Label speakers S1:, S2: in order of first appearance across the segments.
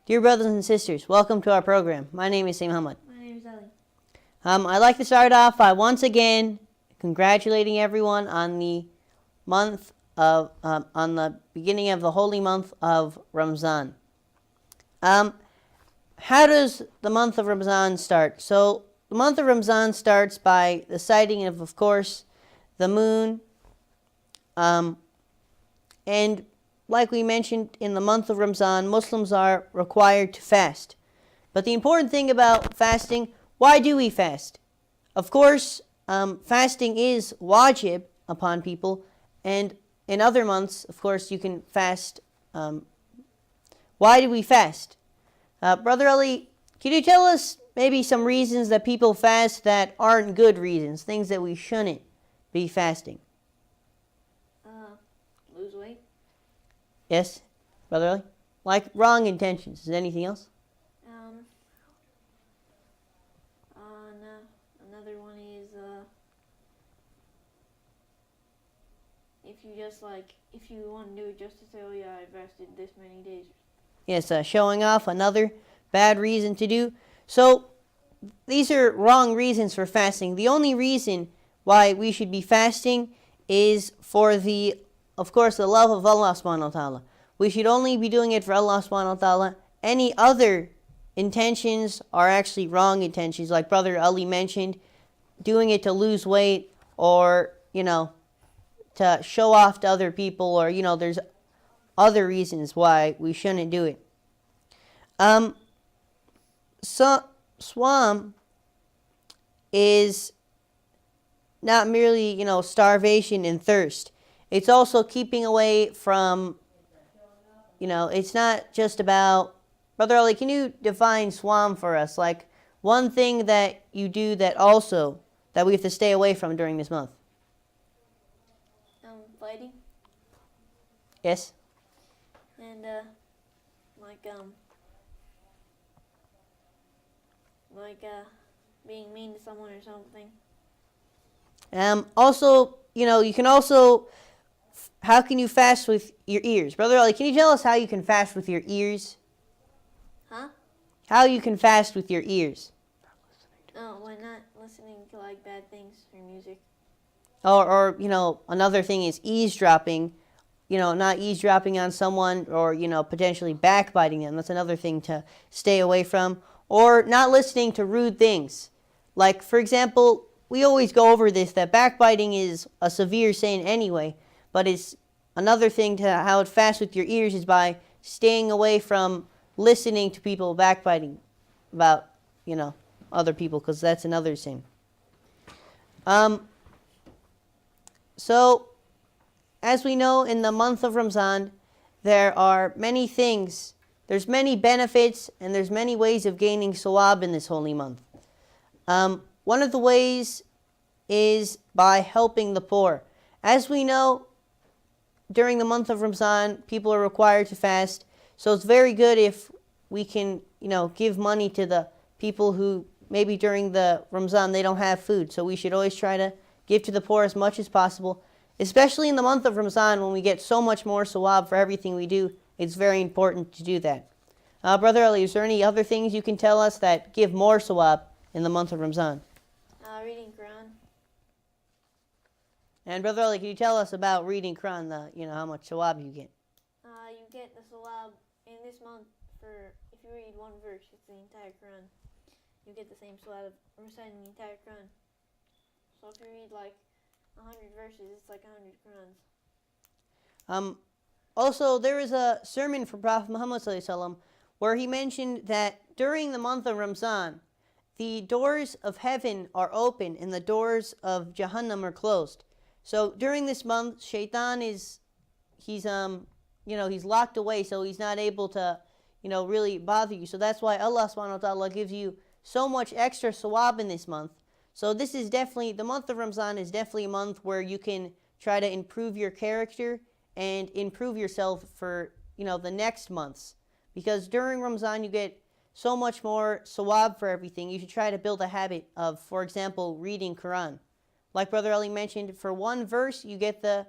S1: Dear brothers and sisters, welcome to our program. My name is Syed Mohammed.
S2: My name is Ali.
S1: I'd like to start off by once again congratulating everyone on the beginning of the holy month of Ramadan. How does the month of Ramadan start? So the month of Ramadan starts by the sighting of course, the moon. And like we mentioned, in the month of Ramadan, Muslims are required to fast. But the important thing about fasting, why do we fast? Of course, fasting is wajib upon people, and in other months, of course, you can fast. Why do we fast? Brother Ali, can you tell us maybe some reasons that people fast that aren't good reasons, things that we shouldn't be fasting?
S2: Lose weight.
S1: Yes, Brother Ali? Like wrong intentions. Is there anything else?
S2: No. Another one is if you want to do it just to say, oh yeah, I fasted this many days.
S1: Yes, showing off, another bad reason to do. So these are wrong reasons for fasting. The only reason why we should be fasting is for of course, the love of Allah subhanahu wa ta'ala. We should only be doing it for Allah subhanahu wa ta'ala. Any other intentions are actually wrong intentions, like Brother Ali mentioned, doing it to lose weight or, to show off to other people, or, there's other reasons why we shouldn't do it. Swam is not merely, starvation and thirst. It's also keeping away from, it's not just about, Brother Ali, can you define swam for us? Like one thing that you do that we have to stay away from during this month.
S2: Fighting.
S1: Yes.
S2: And being mean to someone or something.
S1: Also, you can also, how can you fast with your ears? Brother Ali, can you tell us how you can fast with your ears?
S2: Huh?
S1: How you can fast with your ears?
S2: Why not listening to bad things or music?
S1: Or another thing is eavesdropping. Not eavesdropping on someone, or potentially backbiting them. That's another thing to stay away from. Or not listening to rude things. Like, for example, we always go over this, that backbiting is a severe sin anyway, but it's another thing to how it fasts with your ears is by staying away from listening to people backbiting about, other people, because that's another sin. So, as we know, in the month of Ramadan, there are many things, there's many benefits, and there's many ways of gaining sawab in this holy month. One of the ways is by helping the poor. As we know, during the month of Ramadan, people are required to fast, so it's very good if we can, give money to the people who maybe during the Ramadan they don't have food. So we should always try to give to the poor as much as possible, especially in the month of Ramadan when we get so much more sawab for everything we do. It's very important to do that. Brother Ali, is there any other things you can tell us that give more sawab in the month of Ramadan?
S2: Reading Quran.
S1: And Brother Ali, can you tell us about reading Quran, how much sawab you get?
S2: You get the sawab in this month for, if you read one verse, it's the entire Quran. You get the same sawab of reciting the entire Quran. So if you read 100 verses, it's 100 Qurans.
S1: Also, there is a sermon from Prophet Muhammad ﷺ where he mentioned that during the month of Ramadan, the doors of heaven are open and the doors of Jahannam are closed. So during this month, Shaitan he's locked away, so he's not able to, really bother you. So that's why Allah subhanahu wa ta'ala gives you so much extra sawab in this month. So this is the month of Ramadan is definitely a month where you can try to improve your character and improve yourself for, the next months. Because during Ramadan you get so much more sawab for everything. You should try to build a habit of, for example, reading Quran. Like Brother Ali mentioned, for one verse you get the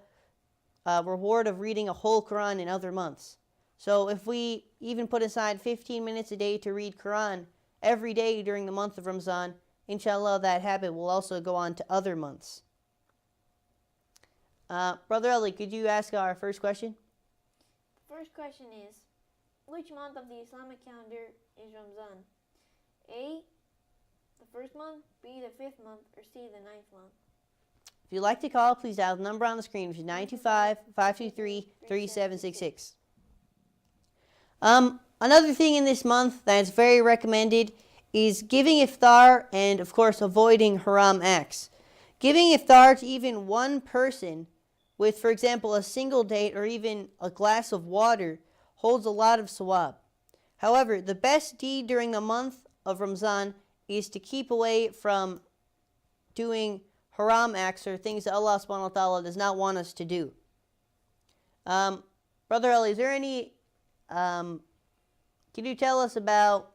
S1: reward of reading a whole Quran in other months. So if we even put aside 15 minutes a day to read Quran every day during the month of Ramzan, inshallah, that habit will also go on to other months. Brother Ali, could you ask our first question?
S2: The first question is, which month of the Islamic calendar is Ramzan? A, the first month, B, the fifth month, or C, the ninth month?
S1: If you'd like to call, please dial the number on the screen, which is 925-523-3766. Another thing in this month that's very recommended is giving iftar and, of course, avoiding haram acts. Giving iftar to even one person with, for example, a single date or even a glass of water holds a lot of sawab. However, the best deed during the month of Ramzan is to keep away from doing haram acts or things that Allah subhanahu wa ta'ala does not want us to do. Brother Ali, is there any, can you tell us about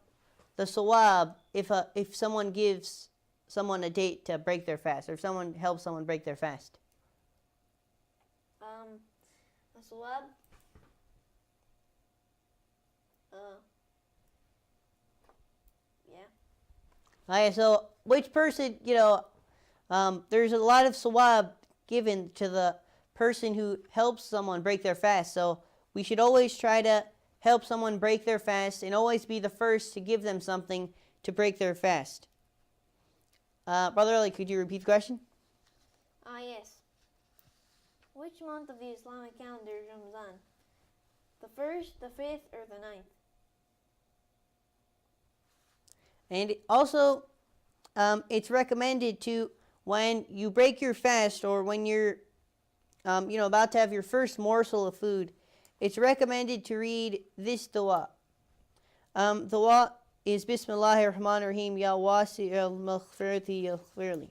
S1: the sawab if someone gives someone a date to break their fast, or if someone helps someone break their fast?
S2: The sawab, yeah.
S1: Okay, so which person, there's a lot of sawab given to the person who helps someone break their fast. So we should always try to help someone break their fast and always be the first to give them something to break their fast. Brother Ali, could you repeat the question?
S2: Yes. Which month of the Islamic calendar is Ramzan? The first, the fifth, or the ninth?
S1: And also, it's recommended to, when you break your fast or when you're, about to have your first morsel of food, it's recommended to read this dua. Dua is Bismillahir Rahmanir Rahim, Ya Wasi al Maghfirati Yaghfirli.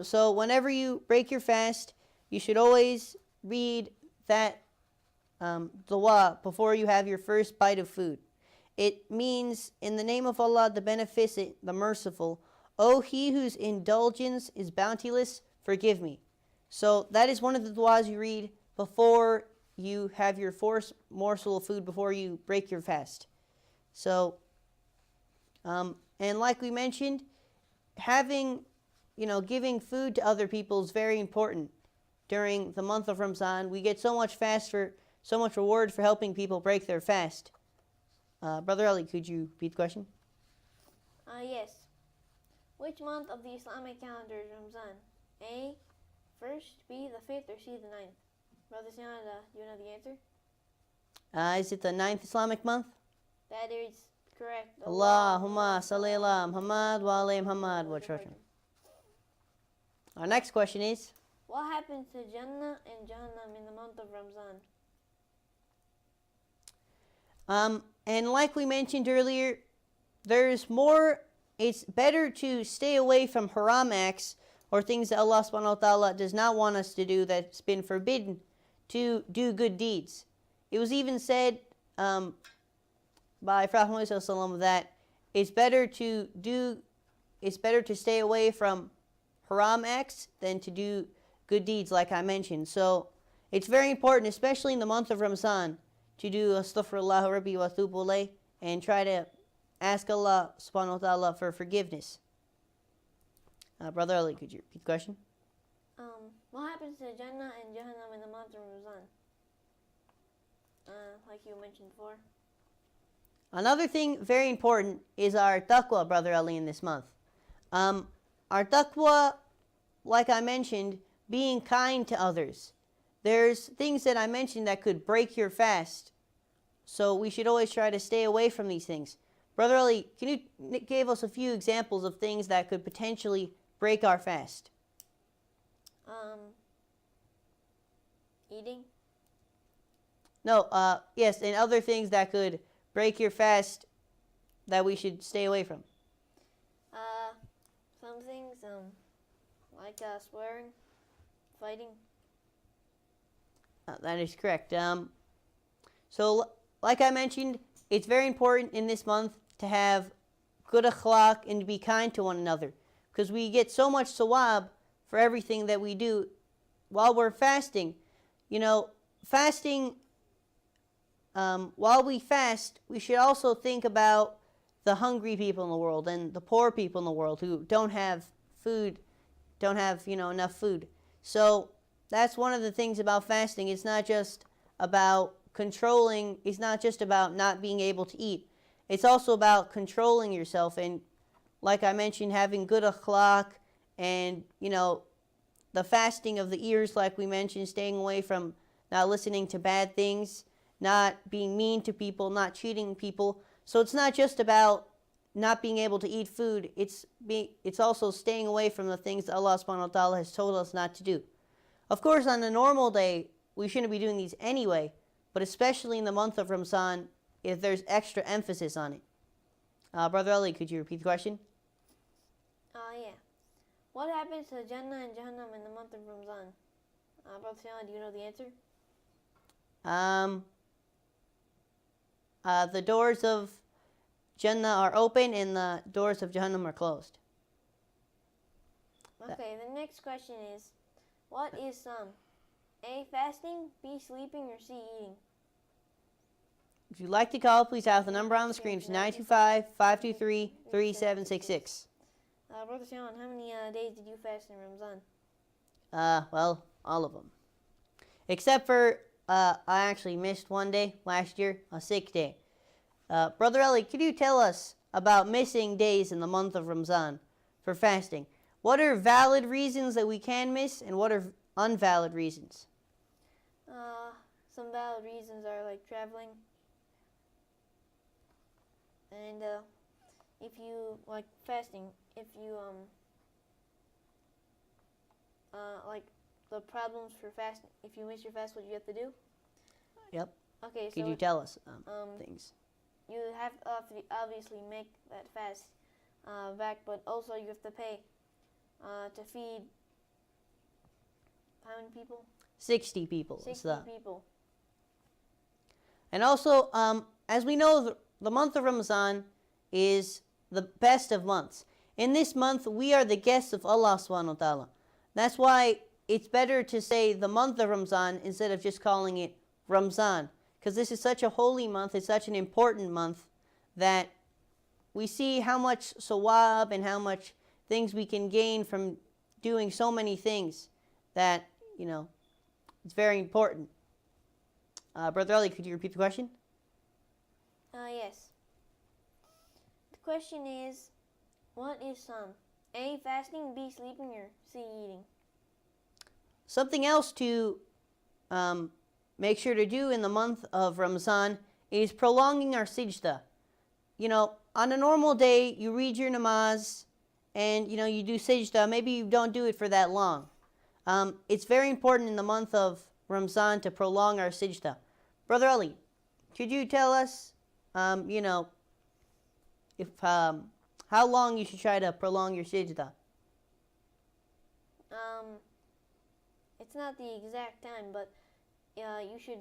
S1: So whenever you break your fast, you should always read that dua before you have your first bite of food. It means, in the name of Allah, the Beneficent, the Merciful, O He whose indulgence is bounteous, forgive me. So that is one of the duas you read before you have your first morsel of food, before you break your fast. So, and like we mentioned, giving food to other people is very important during the month of Ramzan. We get so much reward for helping people break their fast. Brother Ali, could you repeat the question?
S2: Yes. Which month of the Islamic calendar is Ramzan? A, first, B, the fifth, or C, the ninth? Brother Syed, do you know the answer?
S1: Is it the ninth Islamic month?
S2: That is correct.
S1: Allahumma salli ala Muhammad wa ala Muhammad wa sallam. Our next question is,
S2: what happens to Jannah and Jahannam in the month of Ramzan?
S1: And like we mentioned earlier, it's better to stay away from haram acts or things that Allah subhanahu wa ta'ala does not want us to do, that's been forbidden, to do good deeds. It was even said by Prophet Muhammad that it's better to stay away from haram acts than to do good deeds, like I mentioned. So it's very important, especially in the month of Ramzan, to do astaghfirullah rabbi wa thubu alayh and try to ask Allah subhanahu wa ta'ala for forgiveness. Brother Ali, could you repeat the question?
S2: What happens to Jannah and Jahannam in the month of Ramzan? Like you mentioned before.
S1: Another thing very important is our taqwa, Brother Ali, in this month. Our taqwa, like I mentioned, being kind to others. There's things that I mentioned that could break your fast. So we should always try to stay away from these things. Brother Ali, can you give us a few examples of things that could potentially break our fast?
S2: Eating?
S1: No, yes, and other things that could break your fast that we should stay away from.
S2: Some things, like swearing, fighting.
S1: That is correct. So, like I mentioned, it's very important in this month to have good akhlaq and to be kind to one another, because we get so much sawab for everything that we do while we're fasting. Fasting while we fast, we should also think about the hungry people in the world and the poor people in the world who don't have food, don't have enough food. So that's one of the things about fasting. It's not just about controlling. It's not just about not being able to eat. It's also about controlling yourself and, like I mentioned, having good akhlaq and the fasting of the ears, like we mentioned, staying away from not listening to bad things, not being mean to people, not cheating people. So it's not just about not being able to eat food. It's also staying away from the things that Allah subhanahu wa ta'ala has told us not to do. Of course, on a normal day, we shouldn't be doing these anyway, but especially in the month of Ramzan, if there's extra emphasis on it. Brother Ali, could you repeat the question?
S2: Yeah. What happens to Jannah and Jahannam in the month of Ramzan? Brother Syed, do you know the answer?
S1: The doors of Jannah are open and the doors of Jahannam are closed.
S2: Okay, the next question is, what is Sawm? A, fasting, B, sleeping, or C, eating?
S1: If you'd like to call, please dial the number on the screen. It's 925-523-3766.
S2: Brother Syed, how many days did you fast in Ramzan?
S1: Well, all of them. Except for, I actually missed one day last year, a sick day. Brother Ali, could you tell us about missing days in the month of Ramzan for fasting? What are valid reasons that we can miss, and what are unvalid reasons?
S2: Some valid reasons are like traveling, and if you like fasting, if you like the problems for fasting, if you miss your fast, what you have to do?
S1: Yep.
S2: Okay,
S1: Could
S2: so
S1: you tell us things?
S2: you have to obviously make that fast back, but also you have to pay to feed how many people?
S1: 60 people.
S2: 60 people.
S1: And also, as we know, the month of Ramazan is the best of months. In this month, we are the guests of Allah subhanahu wa ta'ala. That's why it's better to say the month of Ramazan instead of just calling it Ramzan. Because this is such a holy month, it's such an important month that we see how much sawab and how much things we can gain from doing so many things that, it's very important. Brother Ali, could you repeat the question?
S2: Yes. The question is, what is Sawm? A, fasting, B, sleeping, or C, eating?
S1: Something else to make sure to do in the month of Ramazan is prolonging our sajda. On a normal day, you read your namaz and, you do sajda. Maybe you don't do it for that long. It's very important in the month of Ramazan to prolong our sajda. Brother Ali, could you tell us, if how long you should try to prolong your sajda?
S2: It's not the exact time, but you should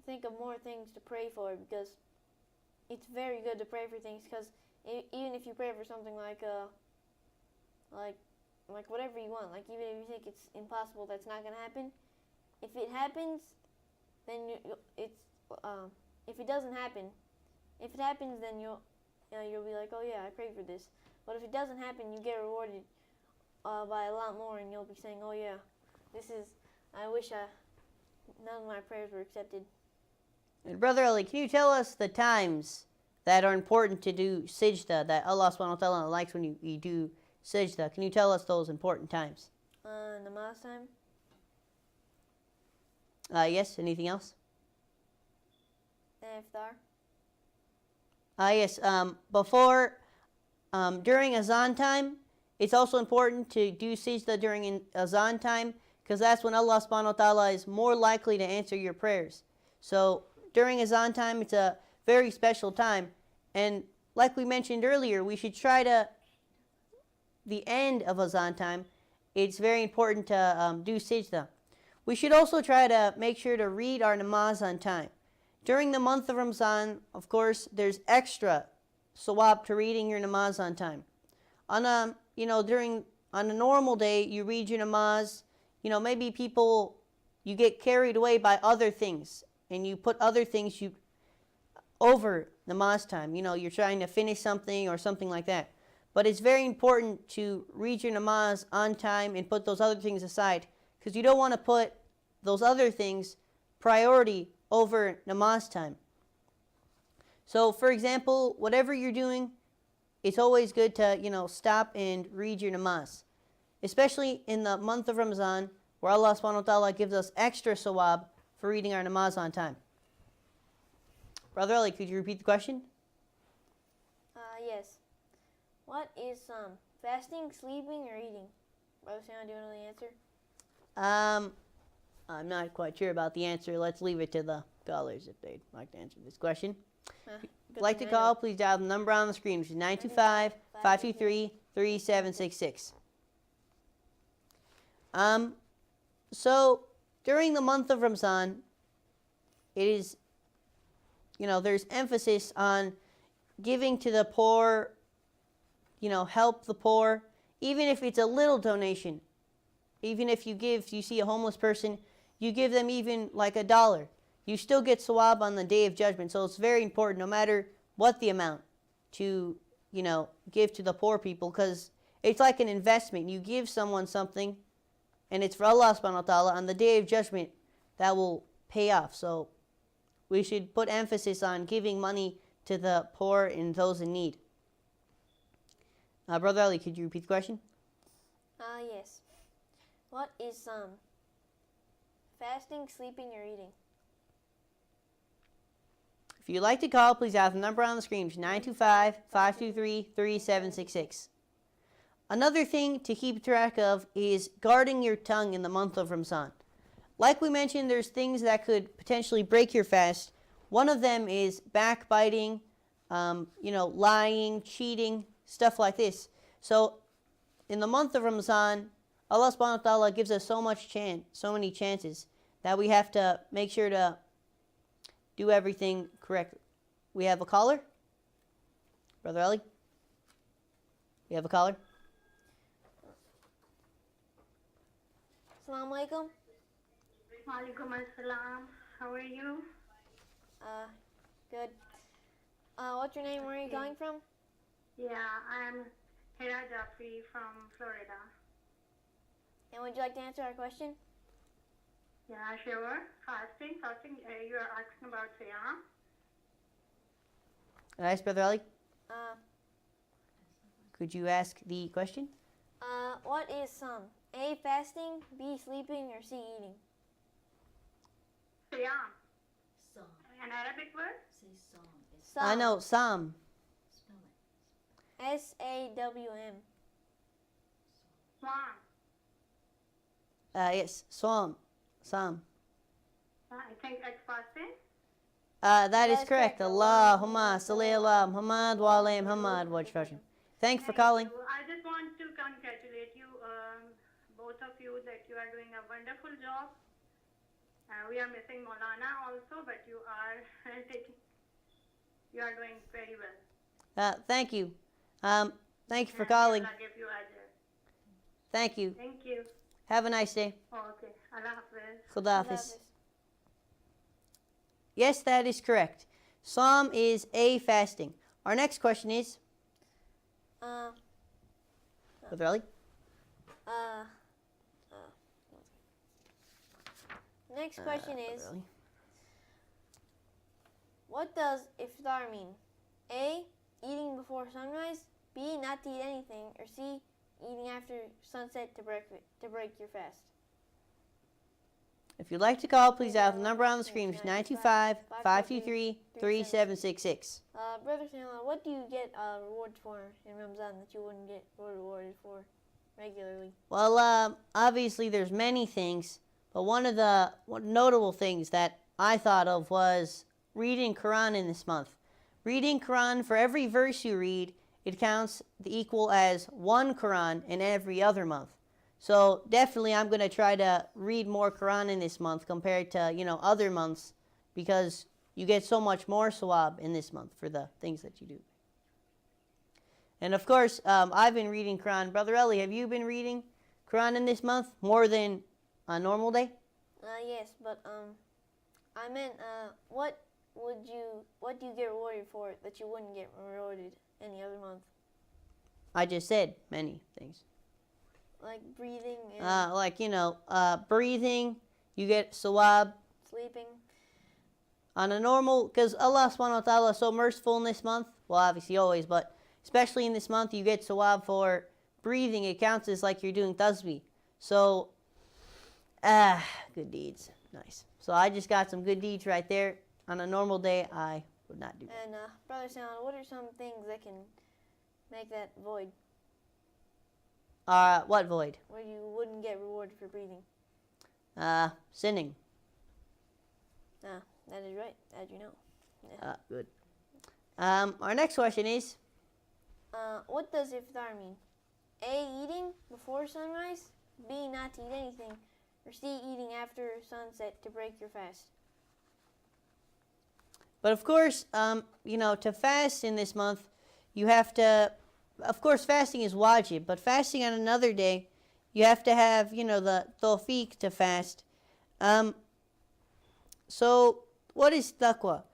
S2: think of more things to pray for, because it's very good to pray for things. Because even if you pray for something like whatever you want, even if you think it's impossible, that's not gonna happen. If it happens, then if it doesn't happen, if it happens, then you'll be like, oh yeah, I prayed for this. But if it doesn't happen, you get rewarded by a lot more, and you'll be saying, oh yeah, I wish none of my prayers were accepted.
S1: And Brother Ali, can you tell us the times that are important to do sajda, that Allah subhanahu wa ta'ala likes when you do sajda? Can you tell us those important times?
S2: Namaz time.
S1: Yes, anything else?
S2: Iftar.
S1: Yes, during azan time, it's also important to do sajda during azan time, because that's when Allah subhanahu wa ta'ala is more likely to answer your prayers. So during azan time, it's a very special time. And like we mentioned earlier, we should try to, the end of azan time, it's very important to do sajda. We should also try to make sure to read our namaz on time. During the month of Ramzan, of course, there's extra sawab to reading your namaz on time. On a normal day, you read your namaz. Maybe you get carried away by other things, and you put other things over namaz time. You're trying to finish something or something like that. But it's very important to read your namaz on time and put those other things aside, because you don't want to put those other things priority over namaz time. So, for example, whatever you're doing, it's always good to, stop and read your namaz. Especially in the month of Ramadan, where Allah subhanahu wa ta'ala gives us extra sawab for reading our namaz on time. Brother Ali, could you repeat the question?
S2: Yes. What is fasting, sleeping, or eating? Brother Sam, do you know the answer?
S1: I'm not quite sure about the answer. Let's leave it to the callers if they'd like to answer this question. If you'd like to call, please dial the number on the screen, which is 925-523-3766. So, during the month of Ramadan, it is, there's emphasis on giving to the poor, help the poor, even if it's a little donation. Even if you see a homeless person, you give them even like $1. You still get sawab on the Day of Judgment. So it's very important, no matter what the amount, to, give to the poor people, because it's like an investment. You give someone something, and it's for Allah subhanahu wa ta'ala. On the Day of Judgment, that will pay off. So we should put emphasis on giving money to the poor and those in need. Brother Ali, could you repeat the question?
S2: Yes. What is fasting, sleeping, or eating?
S1: If you'd like to call, please dial the number on the screen, 925-523-3766. Another thing to keep track of is guarding your tongue in the month of Ramadan. Like we mentioned, there's things that could potentially break your fast. One of them is backbiting, lying, cheating, stuff like this. So, in the month of Ramadan, Allah subhanahu wa ta'ala gives us so many chances that we have to make sure to do everything correctly. We have a caller? Brother Ali? We have a caller?
S2: Assalamu alaikum.
S3: Walaikum assalam. How are you?
S2: Good. What's your name? Where are you calling from?
S3: Yeah, I'm Hira Jafri from Florida.
S2: And would you like to answer our question?
S3: Yeah, sure. Fasting, you are asking about Siyam.
S1: Nice, Brother Ali.
S2: Uh,
S1: Could you ask the question?
S2: what is A, fasting, B, sleeping, or C, eating?
S3: Siyam.
S4: Psalm.
S3: An Arabic word?
S4: Say psalm. It's
S2: Psalm.
S1: I know, Psalm.
S4: spell it.
S2: SAWM.
S3: Swan.
S1: Yes, Psalm.
S3: I think it's fasting.
S1: That is
S2: That's
S1: correct.
S2: correct.
S1: Allahumma salli ala Muhammad wa ala Muhammad wa ajfashin. Thanks for calling.
S3: I just want to congratulate you, both of you, that you are doing a wonderful job. We are missing Maulana also, but you are doing very well.
S1: Thank you. Thank you for calling.
S3: Allah give you ajr.
S1: Thank you.
S3: Thank you.
S1: Have a nice day.
S3: Okay. Allah Hafiz.
S1: Khuda Hafiz. Yes, that is correct. Psalm is A, fasting. Our next question is, Brother Ali?
S2: Next question is,
S1: Brother Ali.
S2: what does iftar mean? A, eating before sunrise, B, not to eat anything, or C, eating after sunset to break your fast?
S1: If you'd like to call, please dial the number on the screen, which is 925-523-3766.
S2: Brother Samuel, what do you get rewards for in Ramadan that you wouldn't get rewarded for regularly?
S1: Well, obviously there's many things, but one of the notable things that I thought of was reading Quran in this month. Reading Quran, for every verse you read, it counts the equal as one Quran in every other month. So definitely I'm going to try to read more Quran in this month compared to, other months, because you get so much more sawab in this month for the things that you do. And of course, I've been reading Quran. Brother Eli, have you been reading Quran in this month more than a normal day?
S2: Yes, but I meant what what do you get rewarded for that you wouldn't get rewarded any other month?
S1: I just said many things.
S2: Like breathing and
S1: Breathing, you get sawab.
S2: sleeping.
S1: On a normal, because Allah subhanahu wa ta'ala is so merciful in this month, well obviously always, but especially in this month you get sawab for breathing. It counts as like you're doing tasbih. So, good deeds. Nice. So I just got some good deeds right there. On a normal day, I would not do that.
S2: And Brother Syed, what are some things that can make that void
S1: What void?
S2: where you wouldn't get rewarded for breathing?
S1: Sinning.
S2: That is right, as you know.
S1: Good. Our next question is,
S2: What does iftar mean? A, eating before sunrise. B, not to eat anything. Or C, eating after sunset to break your fast.
S1: but of course, to fast in this month, you have to, of course, fasting is wajib, but fasting on another day, you have to have, the tawfiq to fast. So, what is taqwa?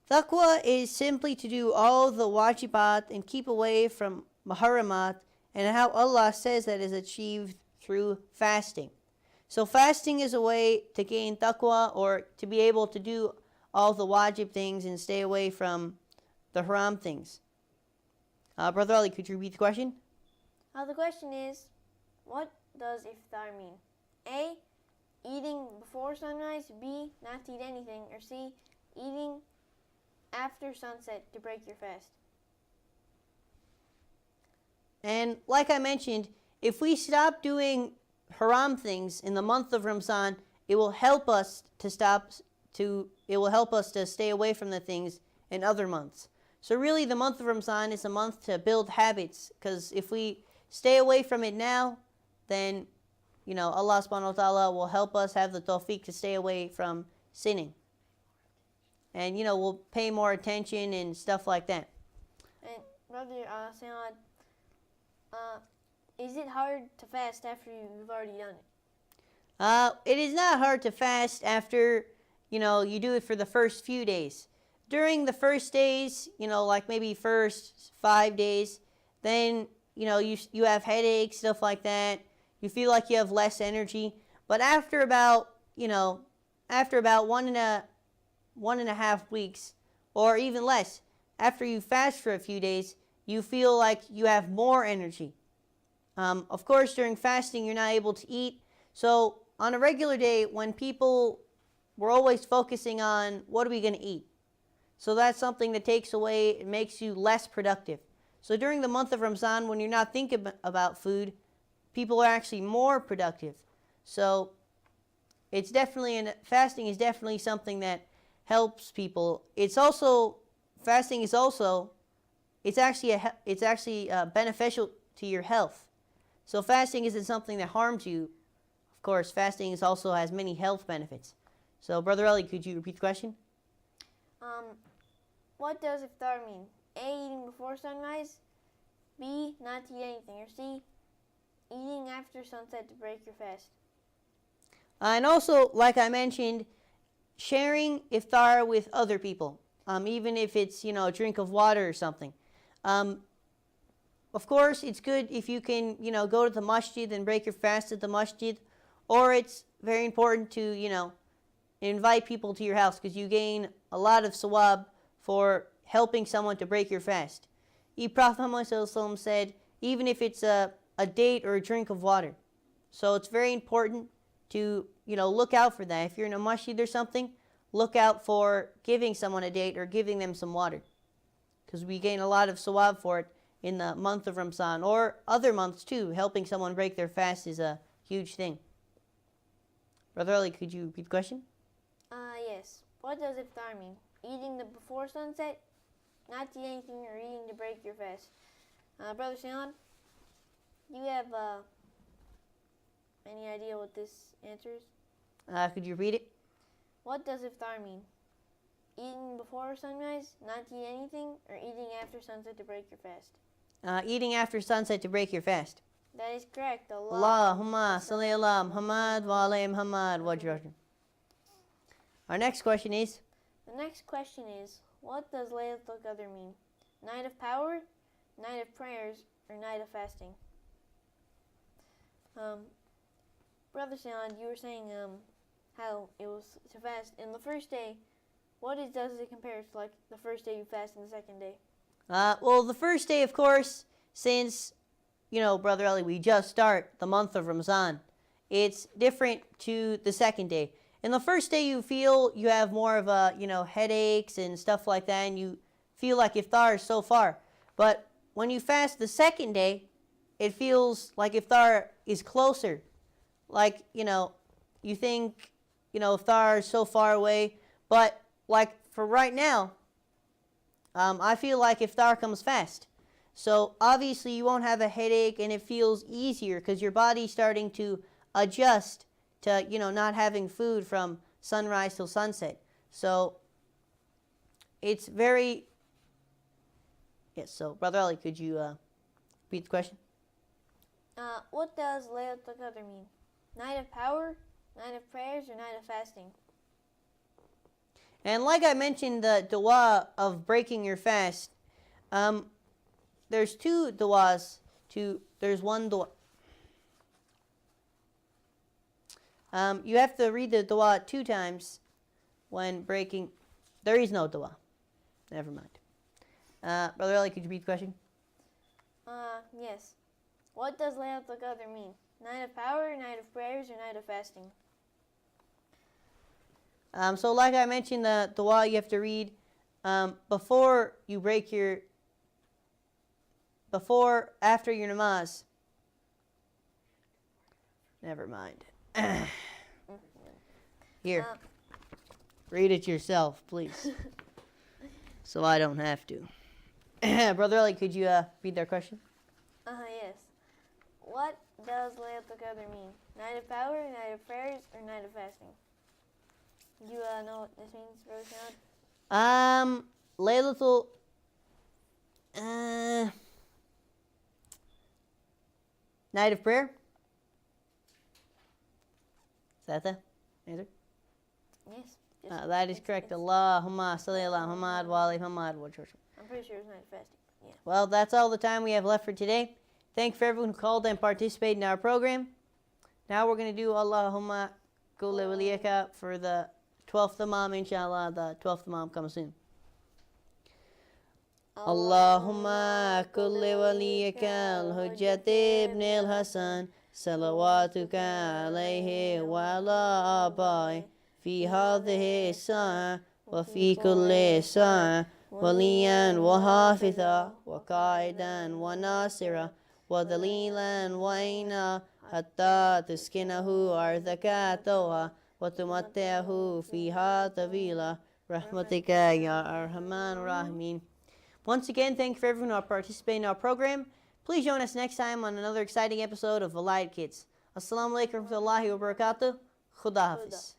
S1: Taqwa is simply to do all the wajibat and keep away from muharramat, and how Allah says that is achieved through fasting. So fasting is a way to gain taqwa, or to be able to do all the wajib things and stay away from the haram things. Brother Ali, could you repeat the question?
S2: The question is, what does iftar mean? A, eating before sunrise. B, not to eat anything. Or C, eating after sunset to break your fast.
S1: And like I mentioned, if we stop doing haram things in the month of Ramzan, it will help us to stay away from the things in other months. So really the month of Ramzan is a month to build habits, because if we stay away from it now, then Allah subhanahu wa ta'ala will help us have the tawfiq to stay away from sinning. And we'll pay more attention and stuff like that.
S2: And Brother Syed, is it hard to fast after you've already done it?
S1: It is not hard to fast after, you do it for the first few days. During the first days, like maybe first 5 days, then, you have headaches, stuff like that. You feel like you have less energy. But after about 1.5 weeks, or even less, after you fast for a few days, you feel like you have more energy. Of course, during fasting, you're not able to eat. So on a regular day, when people were always focusing on what are we going to eat, so that's something that takes away, it makes you less productive. So during the month of Ramzan, when you're not thinking about food, people are actually more productive. So fasting is definitely something that helps people. It's actually beneficial to your health. So fasting isn't something that harms you. Of course, fasting also has many health benefits. So Brother Ali, could you repeat the question?
S2: What does iftar mean? A, eating before sunrise. B, not to eat anything. Or C, eating after sunset to break your fast.
S1: And also, like I mentioned, sharing iftar with other people, even if it's a drink of water or something. Of course, it's good if you can go to the masjid and break your fast at the masjid, or it's very important to invite people to your house, because you gain a lot of sawab for helping someone to break your fast. Prophet Muhammad said, even if it's a date or a drink of water. So it's very important to look out for that. If you're in a masjid or something, look out for giving someone a date or giving them some water, because we gain a lot of sawab for it in the month of Ramzan, or other months too. Helping someone break their fast is a huge thing. Brother Ali, could you repeat the question?
S2: Yes. What does iftar mean? Eating before sunset, not to eat anything, or eating to break your fast? Brother Syed, do you have any idea what this answer is?
S1: Could you read it?
S2: What does iftar mean? Eating before sunrise, not to eat anything, or eating after sunset to break your fast?
S1: Eating after sunset to break your fast.
S2: That is correct.
S1: Allahumma salli ala Muhammad wa ala Muhammad wa ajrahum. Our next question is,
S2: The next question is, what does Laylatul Qadr mean? Night of power, night of prayers, or night of fasting? Brother Syed, you were saying how it was to fast in the first day. Does it compare to like the first day you fast and the second day?
S1: Well, the first day, of course, since, Brother Ali, we just start the month of Ramadan, it's different to the second day. In the first day, you feel you have more of a, headaches and stuff like that, and you feel like iftar is so far. But when you fast the second day, it feels like iftar is closer. Like, you think, iftar is so far away. But, like, for right now, I feel like iftar comes fast. So, obviously, you won't have a headache, and it feels easier because your body's starting to adjust to, not having food from sunrise till sunset. So, it's very... Yes, so, Brother Ali, could you repeat the question?
S2: What does Laylatul Qadr mean? Night of power, night of prayers, or night of fasting?
S1: And like I mentioned, the dua of breaking your fast, there's two duas. There's one dua. You have to read the dua 2 times when breaking. There is no dua. Never mind. Brother Ali, could you repeat the question?
S2: Yes. What does Laylatul Qadr mean? Night of power, night of prayers, or night of fasting?
S1: So like I mentioned, the dua you have to read before you after your namaz. Never mind. Here, read it yourself, please, so I don't have to. Brother Ali, could you read their question?
S2: Yes. What does Laylatul Qadr mean? Night of power, night of prayers, or night of fasting? Do you know what this means, Brother Syed?
S1: Laylatul... night of prayer? Is that the answer?
S2: Yes.
S1: That is correct. Allahumma salli ala Muhammad wa ali Muhammad wa sallam.
S2: I'm pretty sure it's night of fasting. Yeah.
S1: Well, that's all the time we have left for today. Thank you for everyone who called and participated in our program. Now we're going to do Allahumma kulli waliyaka for the 12th Imam, inshallah. The 12th Imam comes soon. Allahumma kulli waliyaka al-hujjat ibn al-Hasan salawatuka alayhi wa ala abai fi hadhihi sa'a wa fi kulli sa'a waliyan wa hafitha wa qa'idan wa nasira wa dalilan wa aina hatta tuskinahu ardhaka tawha wa tumatti'ahu fiha tawila rahmatika ya arhaman rahimin. Once again, thank you for everyone who participated in our program. Please join us next time on another exciting episode of Velayat Kids. Assalamu alaikum wa rahmatullahi wa barakatuh. Khuda hafiz.